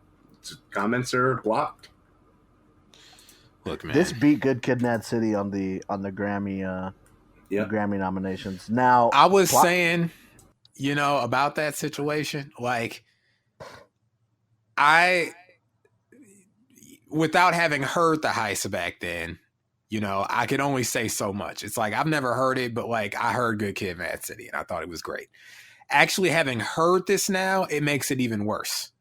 comments are blocked. Look, man, this beat Good Kid, Mad City on the Grammy Grammy nominations. Now I was saying, about that situation, like without having heard the Heist back then, I could only say so much. It's like I've never heard it, but like I heard Good Kid, Mad City, and I thought it was great. Actually, having heard this now, it makes it even worse.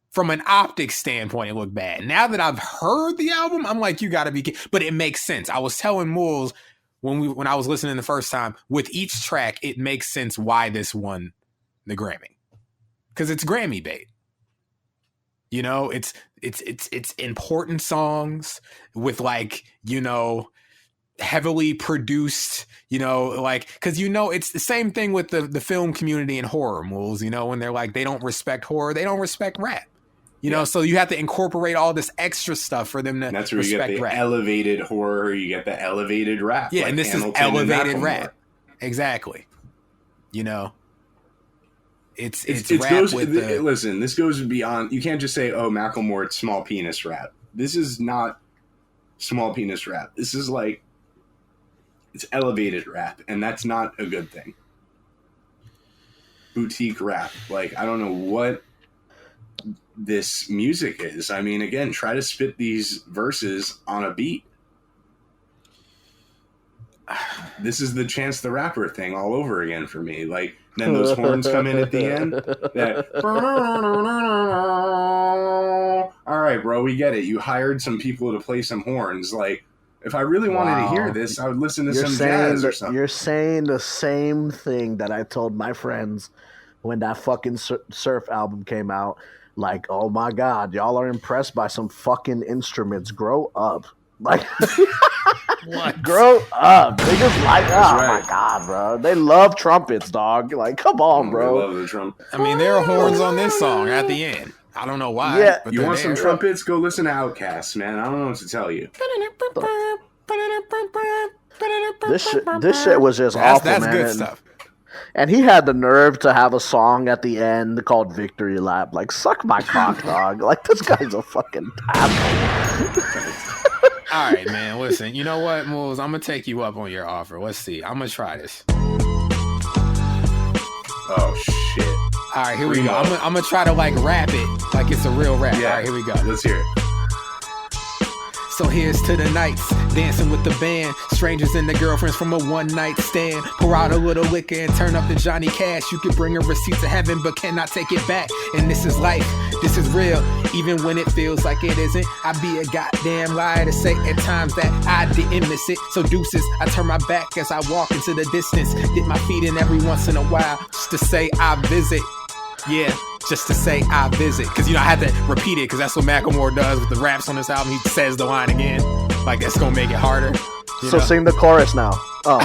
From an optics standpoint, it looked bad. Now that I've heard the album, I'm like, you got to be kidding. But it makes sense. I was telling Moulz when I was listening the first time, with each track, it makes sense why this won the Grammy, because it's Grammy bait. It's important songs with like, heavily produced, because it's the same thing with the film community and horror, Moulz, when they're like, they don't respect horror, they don't respect rap. So you have to incorporate all this extra stuff for them to respect rap. That's where you get the rap. Elevated horror, you get the elevated rap. Yeah, like and this Hamilton is elevated rap. Exactly. It's rap listen, this goes beyond. You can't just say, "Oh, Macklemore, it's small penis rap." This is not small penis rap. This is like it's elevated rap, and that's not a good thing. Boutique rap, like I don't know what this music is. I mean, again, try to spit these verses on a beat. This is the Chance the Rapper thing all over again for me. Like, then those horns come in at the end. All right, bro, we get it. You hired some people to play some horns. Like, if I really wanted to hear this, I would listen to some jazz or something. You're saying the same thing that I told my friends when that fucking Surf album came out. Like, oh my God, y'all are impressed by some fucking instruments. Grow up. Like, what? Grow up. They just like, my God, bro. They love trumpets, dog. Like, come on, bro. They love the trumpet. I mean, there are horns on this song at the end. I don't know why. Yeah. But you want some trumpets? Go listen to Outkast, man. I don't know what to tell you. This shit was just awful, man. That's good stuff. And he had the nerve to have a song at the end called Victory Lap. Like, suck my cock, dog. Like, this guy's a fucking asshole. All right, man. Listen, you know what, Moulz? I'm going to take you up on your offer. Let's see. I'm going to try this. Oh, shit. All right, here we go. I'm going to try to, like, rap it like it's a real rap. Yeah. All right, here we go. Let's hear it. So here's to the nights, dancing with the band, strangers and the girlfriends from a one-night stand. Pour out a little liquor and turn up the Johnny Cash. You can bring a receipt to heaven, but cannot take it back. And this is life, this is real, even when it feels like it isn't. I'd be a goddamn liar to say at times that I didn't miss it. So deuces, I turn my back as I walk into the distance. Dip my feet in every once in a while, just to say I visit. Yeah, just to say I visit. Because, I had to repeat it because that's what Macklemore does with the raps on this album. He says the line again. Like, that's going to make it harder. So sing the chorus now. Oh.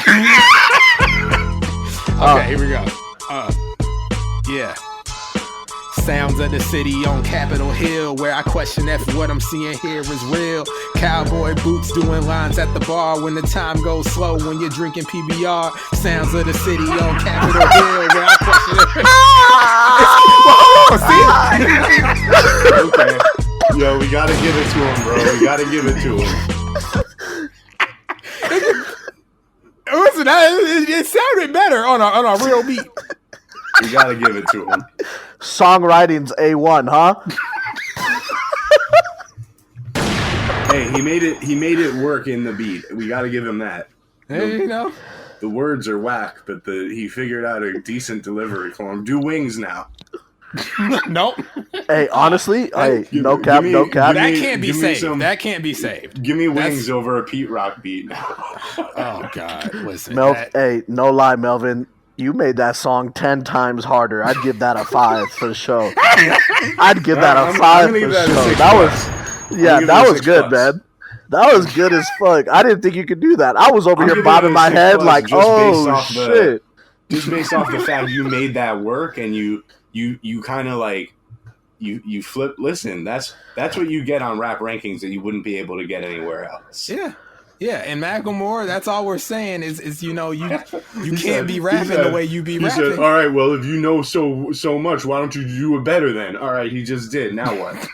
Okay, here we go. Yeah. Sounds of the city on Capitol Hill, where I question if what I'm seeing here is real. Cowboy Boots doing lines at the bar when the time goes slow when you're drinking PBR. Sounds of the city on Capitol Hill, where I question if... Okay. Yo, we gotta give it to him, bro. We gotta give it to him. Listen, it sounded better on a real beat. We gotta give it to him. Songwriting's A1, huh? Hey, he made it work in the beat. We gotta give him that. Hey, the words are whack, but he figured out a decent delivery for him. Do wings now. Nope. Hey, honestly, no cap. That can't be saved. That can't be saved. Give me wings over a Pete Rock beat now. Oh God, listen. Hey, no lie, Melvin. You made that song 10 times harder. I'd give that a 5 for the show. I'd give that a 5 for the show. That was good, man. That was good as fuck. I didn't think you could do that. I was over here bobbing my head like, oh shit. Just based off the fact you made that work and you kind of like you flip. Listen, that's what you get on Rap Rankings that you wouldn't be able to get anywhere else. Yeah. Yeah, and Macklemore, that's all we're saying is you can't said- be rapping the way you be He rapping. said, "All right, well, if you know so much, why don't you do it better then?" All right, he just did. Now what?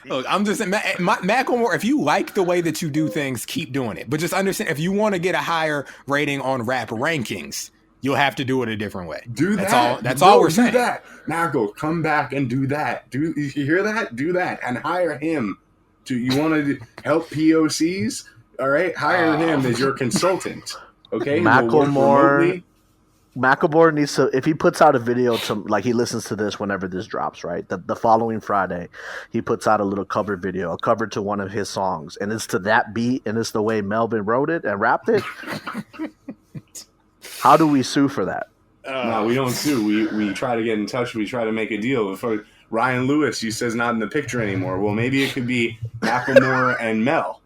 Look, I'm just saying, Macklemore, if you like the way that you do things, keep doing it. But just understand, if you want to get a higher rating on Rap Rankings, you'll have to do it a different way. Do that. That's all we're saying. Do that. Now go, come back and do that. You hear that? Do that and hire him. You want to help POCs? All right, hire him as your consultant. Okay, Macklemore needs to, if he puts out a video to, like, he listens to this whenever this drops, right? The following Friday, he puts out a little cover video, a cover to one of his songs, and it's to that beat, and it's the way Melvin wrote it and rapped it. How do we sue for that? No, we don't sue. We try to get in touch. We try to make a deal. If Ryan Lewis, you says not in the picture anymore. Well, maybe it could be Macklemore and Mel.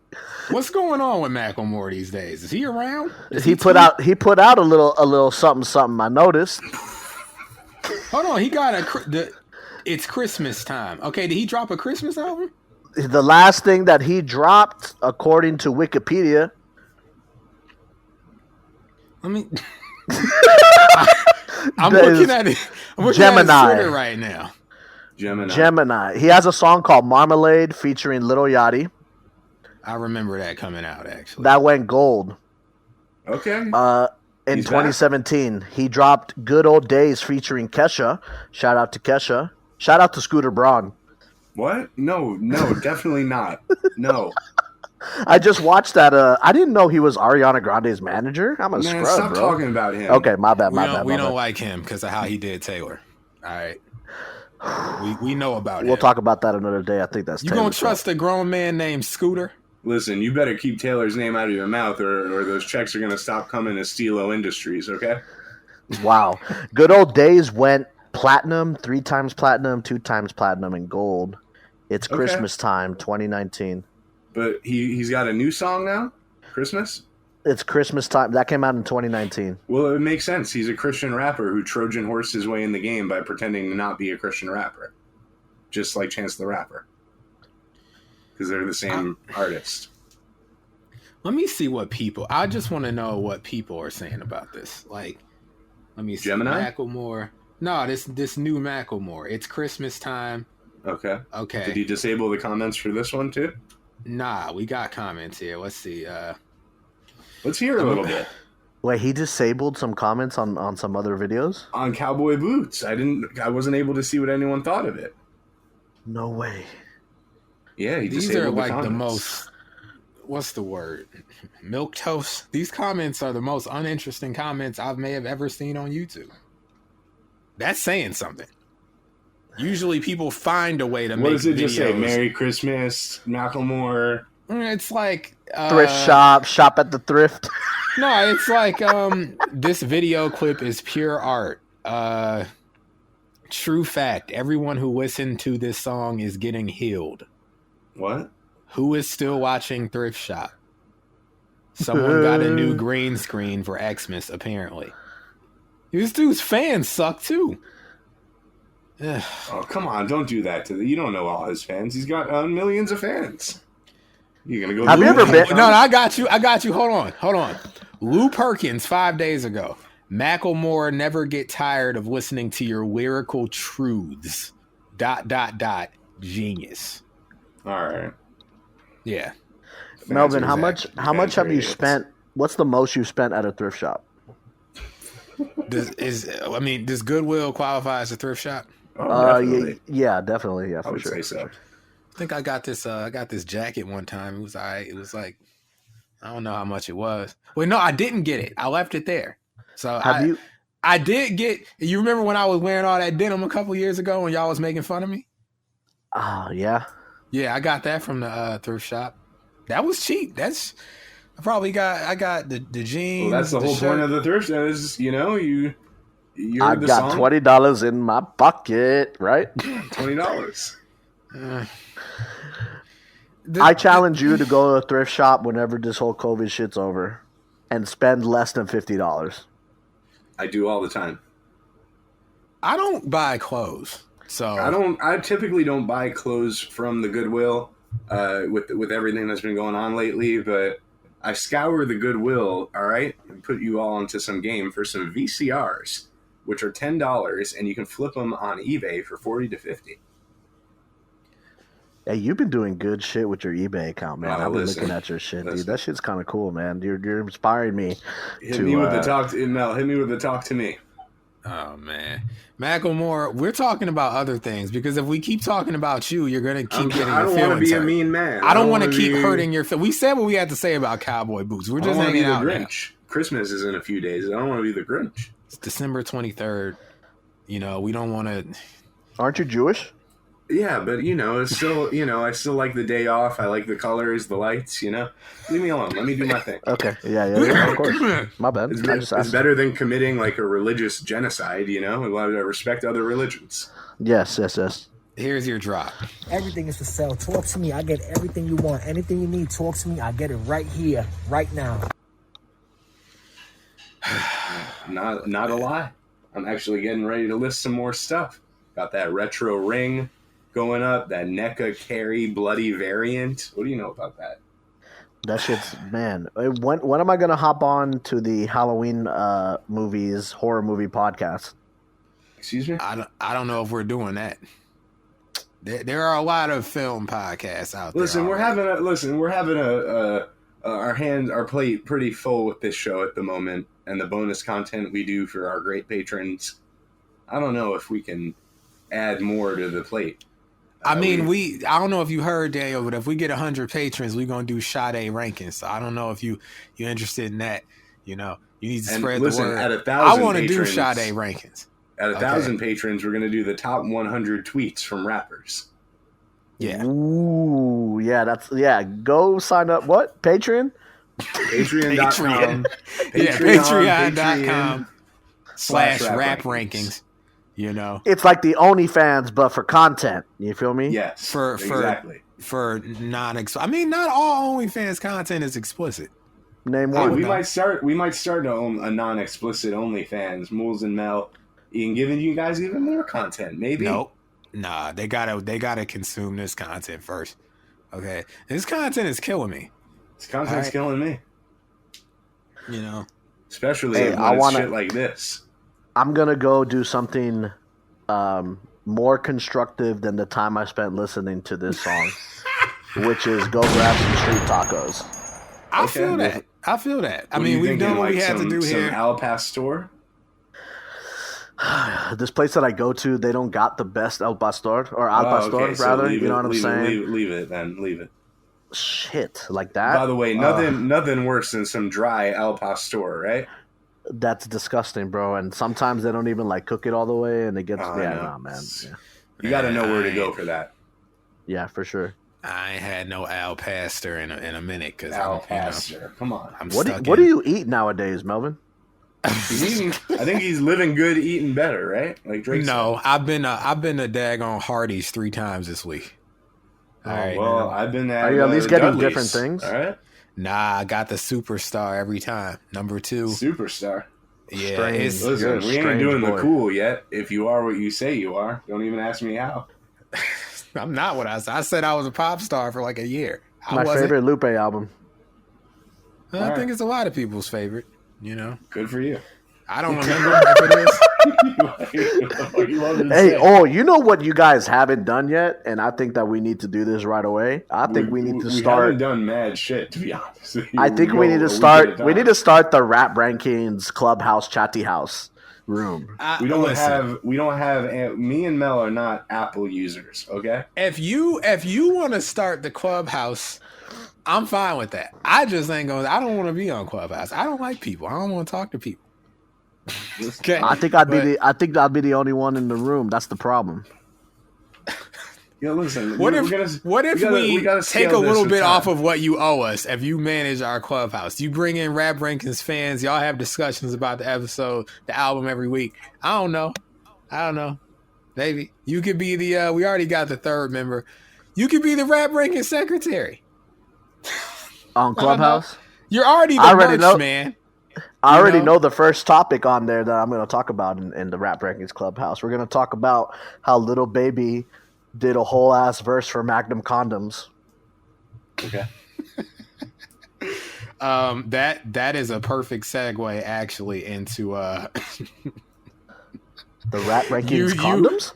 What's going on with Macklemore these days? Is he around? He put out a little something. I noticed. Hold on, he got it's Christmas time. Okay, did he drop a Christmas album? The last thing that he dropped, according to Wikipedia. I mean, I'm looking at it. I'm looking at his Twitter right now. Gemini. He has a song called Marmalade featuring Lil Yachty. I remember that coming out, actually. That went gold. Okay. In 2017, he dropped Good Old Days featuring Kesha. Shout out to Kesha. Shout out to Scooter Braun. What? No, definitely not. No. I just watched that. I didn't know he was Ariana Grande's manager. I'm a scrub, stop bro. talking about him. Okay, my bad. We don't like him because of how he did Taylor. All right. We know about it. We'll talk about that another day. I think that's you gonna trust a grown man named Scooter? Listen, you better keep Taylor's name out of your mouth, or those checks are gonna stop coming to Stilo Industries. Okay. Wow. Good Old Days went platinum, 3 times platinum, 2 times platinum, and gold. It's Christmas time, 2019. But he's got a new song now? Christmas? It's Christmas time. That came out in 2019. Well, it makes sense. He's a Christian rapper who Trojan horsed his way in the game by pretending to not be a Christian rapper. Just like Chance the Rapper. Because they're the same artist. Let me see what people... I just want to know what people are saying about this. Like, let me see. Gemini? Macklemore. No, this new Macklemore. It's Christmas time. Okay. Okay. Did he disable the comments for this one, too? Nah, we got comments here. Let's see. Let's hear a little bit. Wait, he disabled some comments on some other videos? On Cowboy Boots. I wasn't able to see what anyone thought of it. No way. Yeah, he These disabled are like the the most... What's the word? Milquetoast. These comments are the most uninteresting comments I may have ever seen on YouTube. That's saying something. Usually people find a way to make videos. What does it just say? Merry Christmas, Macklemore. It's like... Thrift shop at the thrift. No, it's like this video clip is pure art. True fact. Everyone who listened to this song is getting healed. What? Who is still watching Thrift Shop? Someone got a new green screen for Xmas, apparently. This dude's fans suck too. Oh, come on. Don't do that to you don't know all his fans. He's got millions of fans. You're going to go... Have you ever been... No, I got you. Hold on. Lou Perkins, 5 days ago. Macklemore, never get tired of listening to your lyrical truths. ... Genius. All right. Yeah. Melvin, how much have you spent? What's the most you spent at a thrift shop? Does Goodwill qualify as a thrift shop? Oh, definitely. Yeah, definitely. Yeah, I for would sure. say so. I think I got this jacket one time. It was all right. It was like, I don't know how much it was. Well, no, I didn't get it. I left it there. So I did get, you remember when I was wearing all that denim a couple years ago when y'all was making fun of me? Oh, yeah. Yeah, I got that from the thrift shop. That was cheap. I got the jeans. Well, that's the whole shirt. point of the thrift shop is, you I heard the got song. $20 in my pocket, right? $20. I challenge you to go to a thrift shop whenever this whole COVID shit's over and spend less than $50. I do all the time. I don't buy clothes. So I typically don't buy clothes from the Goodwill with everything that's been going on lately, but I scour the Goodwill, all right, and put you all into some game for some VCRs, which are $10, and you can flip them on eBay for $40 to $50. Hey, you've been doing good shit with your eBay account, man. I've been looking at your shit, dude. That shit's kind of cool, man. You're inspiring me. Hit me with the talk to me. Oh man, Macklemore, we're talking about other things because if we keep talking about you, you're gonna keep getting your feelings hurt. I don't want to be a mean man. I don't want to keep hurting your feelings. We said what we had to say about Cowboy Boots. We're just hanging out. Grinch. Christmas is in a few days. I don't want to be the Grinch. It's December 23rd. You know, we don't want to. Aren't you Jewish? Yeah, but it's still, I still like the day off. I like the colors, the lights. Leave me alone. Let me do my thing. Okay. Yeah, of course. My bad. It's better than committing like a religious genocide. I respect other religions. Yes. Here's your drop. Everything is for sale. Talk to me. I get everything you want. Anything you need, talk to me. I get it right here, right now. Not a lie. I'm actually getting ready to list some more stuff. Got that retro ring going up, that NECA carry bloody variant. What do you know about that? That shit's, man. When am I going to hop on to the Halloween horror movie podcast? Excuse me? I don't know if we're doing that. There are a lot of film podcasts out there. Listen, we're having our plate pretty full with this show at the moment, and the bonus content we do for our great patrons. I don't know if we can add more to the plate. I don't know if you heard, Daniel, but if we get 100 patrons, we're going to do Sade rankings. So I don't know if you're interested in that. You need to spread the word. At 1,000 I want to do Sade rankings. At 1,000 patrons, we're going to do the top 100 tweets from rappers. Yeah. Ooh, yeah, go sign up. What? Patreon? Patreon.com. Patreon.com/rap rankings. It's like the OnlyFans, but for content. You feel me? Yes, exactly. For not all OnlyFans content is explicit. Name one. We might start a non-explicit OnlyFans. Moulz and Mel, giving you guys even more content. Maybe. Nope. Nah, they gotta consume this content first. Okay, this content is killing me. This content's killing me. Especially shit like this. I'm going to go do something more constructive than the time I spent listening to this song, which is go grab some street tacos. I feel that. I mean, we've done what we had to do here. Some Al Pastor? This place that I go to, they don't got the best Al Pastor, or Al Pastor, rather. You know what I'm saying? Leave it. Shit, like that? By the way, nothing worse than some dry Al Pastor, right? That's disgusting, bro. And sometimes they don't even cook it all the way, and it gets man. Yeah. You got to know where to go for that. Yeah, for sure. I ain't had no Al Pastor in a minute because Al Pastor. Come on. What do you eat nowadays, Melvin? I think he's living good, eating better, right? Like Drake. No, I've been a daggone Hardee's 3 times this week. All right, well, I've been at. Are you at least getting Dudley's, different things? All right. Nah, I got the Superstar every time. Number 2. Superstar. Yeah, listen, we ain't doing the cool yet. If you are what you say you are, don't even ask me how. I'm not what I said. I said I was a pop star for like a year. My favorite Lupe album. I think it's a lot of people's favorite. Good for you. I don't remember if it is. You know what you guys haven't done yet, and I think that we need to do this right away. I think we need to start. We haven't done mad shit, to be honest. I think we need to start. We need to start the Rap Rankings Clubhouse Chatty House room. We don't have. Me and Mel are not Apple users. Okay. If you want to start the Clubhouse, I'm fine with that. I just ain't going. I don't want to be on Clubhouse. I don't like people. I don't want to talk to people. Okay. I think I'd be the only one in the room. That's the problem. Listen. What if we take a little bit off of what you owe us? If you manage our Clubhouse, you bring in Rap Rankings fans. Y'all have discussions about the episode, the album every week. I don't know. Maybe you could be the. We already got the 3rd member. You could be the Rap Rankings secretary on Clubhouse. You're already the merch man. I already know the first topic on there that I'm going to talk about in the Rap Rankings Clubhouse. We're going to talk about how Lil Baby did a whole ass verse for Magnum condoms. Okay. That is a perfect segue actually into the Rap Rankings condoms.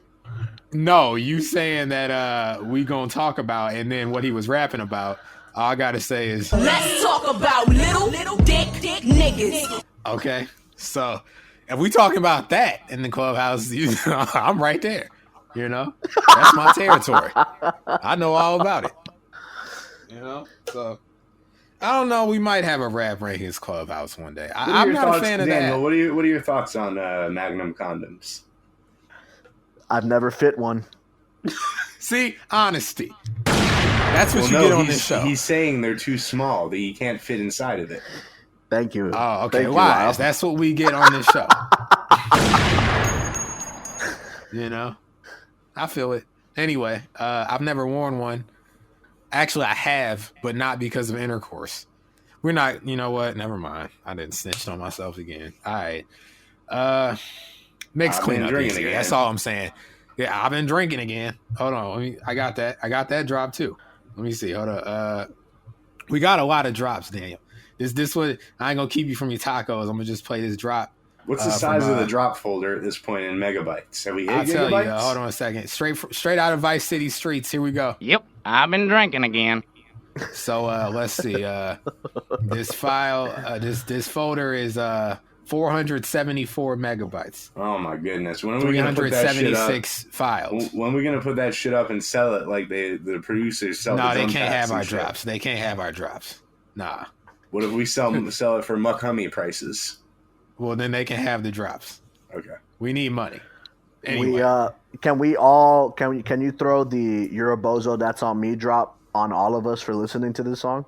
No, you saying that we gonna talk about, and then what he was rapping about. All I gotta say is, let's talk about little dick niggas. Okay, so if we talking about that in the clubhouse, I'm right there. You know, that's my territory. I know all about it. You know, so I don't know. We might have a Rap Rankings Clubhouse one day. I'm not a fan of Daniel, that. What are your thoughts on Magnum condoms? I've never fit one. See, honesty. That's what you get on this show. He's saying they're too small, that you can't fit inside of it. Thank you. Oh, okay. Thank Why? you, That's what we get on this show. You know, I feel it. Anyway, I've never worn one. Actually, I have, but not because of intercourse. We're not. You know what? Never mind. I didn't snitch on myself again. All right. Mix cleanup easy. That's all I'm saying. Yeah, I've been drinking again. Hold on. I got that drop too. Let me see. Hold on. We got a lot of drops, Daniel. This what I ain't gonna keep you from your tacos. I'm gonna just play this drop. What's the size of the drop folder at this point in megabytes? Have we hit I'll gigabytes? tell you. Hold on a second. Straight out of Vice City streets. Here we go. Yep, I've been drinking again. So let's see. This file, this folder is 474 megabytes. Oh my goodness! When are we gonna put that shit up? 376 files. When are we gonna put that shit up and sell it like the producers sell? No, the they drum can't packs have our and shit? drops. They can't have our drops. Nah. What if we sell it for Muck Hummy prices? Well, then they can have the drops. Okay. We need money. Anyway. Can you throw the You're a Bozo That's on Me drop on all of us for listening to this song?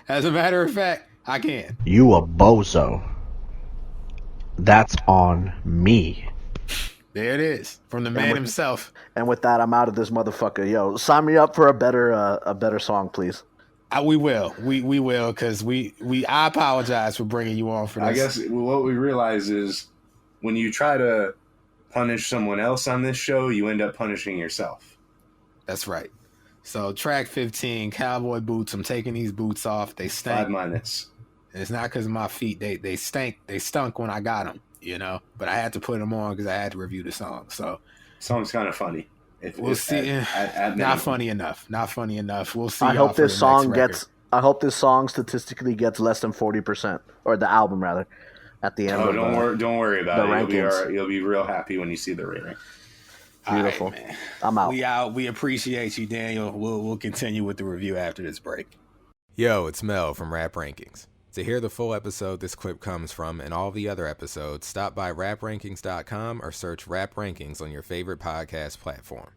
As a matter of fact, I can. You a bozo. That's on me. There it is. From the man himself. And with that, I'm out of this motherfucker. Yo, sign me up for a better song, please. We will. We will, because I apologize for bringing you on for this. I guess what we realize is when you try to punish someone else on this show, you end up punishing yourself. That's right. So track 15, Cowboy Boots. I'm taking these boots off. They stank. 5-. And it's not because of my feet. They stank. They stunk when I got them, you know. But I had to put them on because I had to review the song. So song's kind of funny. We'll see. Not funny enough. Not funny enough. We'll see. I hope this song statistically gets less than 40%, or the album rather, at the end. Don't worry about it. Rankings. You'll be real happy when you see the rating. Beautiful. Right, I'm out. We out. We appreciate you, Daniel. We'll continue with the review after this break. Yo, it's Mel from Rap Rankings. To hear the full episode this clip comes from and all the other episodes, stop by raprankings.com or search Rap Rankings on your favorite podcast platform.